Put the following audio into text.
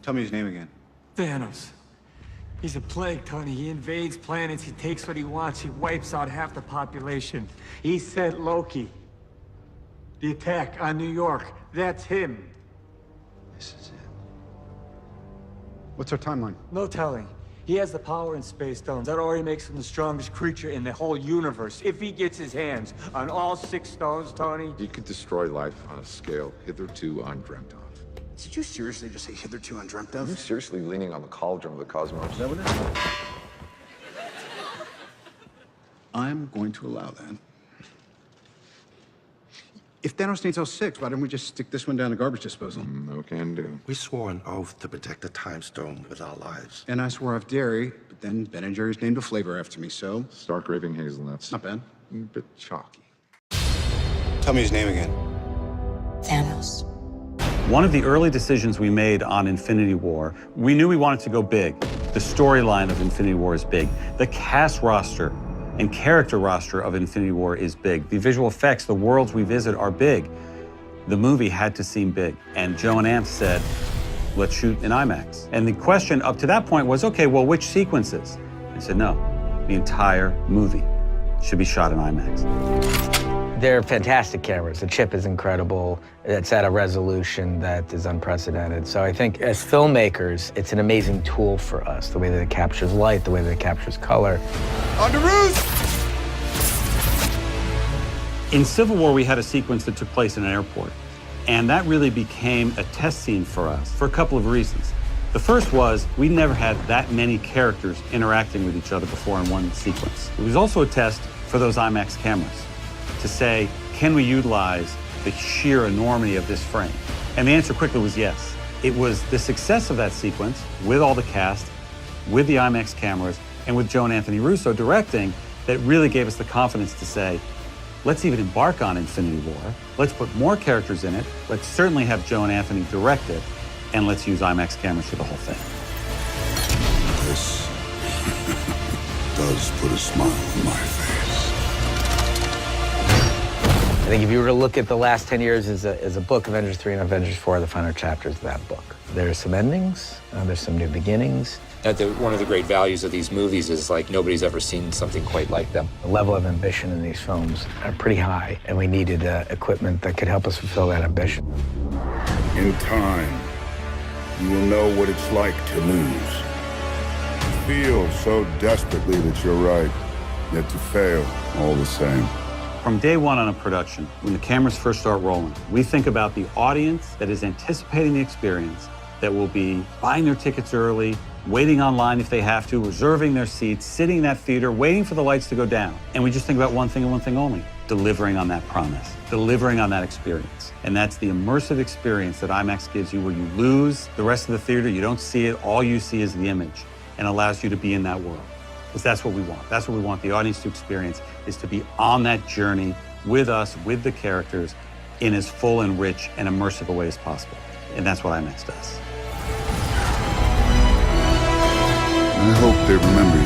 Tell me his name again. Thanos. He's a plague, Tony. He invades planets, he takes what he wants, he wipes out half the population. He sent Loki. The attack on New York, that's him. This is it. What's our timeline? No telling. He has the power in space stones. That already makes him the strongest creature in the whole universe. If he gets his hands on all 6 stones, Tony... He could destroy life on a scale hitherto undreamt of. Did you seriously just say hitherto undreamt of? Are you seriously leaning on the cauldron of the cosmos? Is that what it is? I'm going to allow that. If Thanos needs all 6, why don't we just stick this one down the garbage disposal? No can do. We swore an oath to protect the time stone with our lives. And I swore off dairy, but then Ben & Jerry's named a flavor after me, so... Stark raving hazelnuts. Not bad. A bit chalky. Tell me his name again. Thanos. One of the early decisions we made on Infinity War, we knew we wanted to go big. The storyline of Infinity War is big. The cast roster and character roster of Infinity War is big. The visual effects, the worlds we visit are big. The movie had to seem big. And Joe and Ant said, let's shoot in IMAX. And the question up to that point was, okay, well, which sequences? I said, no, the entire movie should be shot in IMAX. They're fantastic cameras. The chip is incredible. It's at a resolution that is unprecedented. So I think as filmmakers, it's an amazing tool for us, the way that it captures light, the way that it captures color. On the roof! In Civil War, we had a sequence that took place in an airport. And that really became a test scene for us for a couple of reasons. The first was we never had that many characters interacting with each other before in one sequence. It was also a test for those IMAX cameras to say, can we utilize the sheer enormity of this frame? And the answer quickly was yes. It was the success of that sequence with all the cast, with the IMAX cameras, and with Joe and Anthony Russo directing that really gave us the confidence to say, let's even embark on Infinity War. Let's put more characters in it. Let's certainly have Joe and Anthony direct it, and let's use IMAX cameras for the whole thing. This does put a smile on my face. I think if you were to look at the last 10 years as a book, Avengers 3 and Avengers 4 are the final chapters of that book. There's some endings, there's some new beginnings. One of the great values of these movies is like nobody's ever seen something quite like them. The level of ambition in these films are pretty high, and we needed equipment that could help us fulfill that ambition. In time, you will know what it's like to lose. Feel so desperately that you're right, yet to fail all the same. From day one on a production, when the cameras first start rolling, we think about the audience that is anticipating the experience, that will be buying their tickets early, waiting online if they have to, reserving their seats, sitting in that theater, waiting for the lights to go down. And we just think about one thing and one thing only, delivering on that promise, delivering on that experience. And that's the immersive experience that IMAX gives you, where you lose the rest of the theater, you don't see it, all you see is the image, and allows you to be in that world. Because that's what we want. That's what we want the audience to experience, is to be on that journey with us, with the characters, in as full and rich and immersive a way as possible. And that's what IMAX does. I hope they remember you.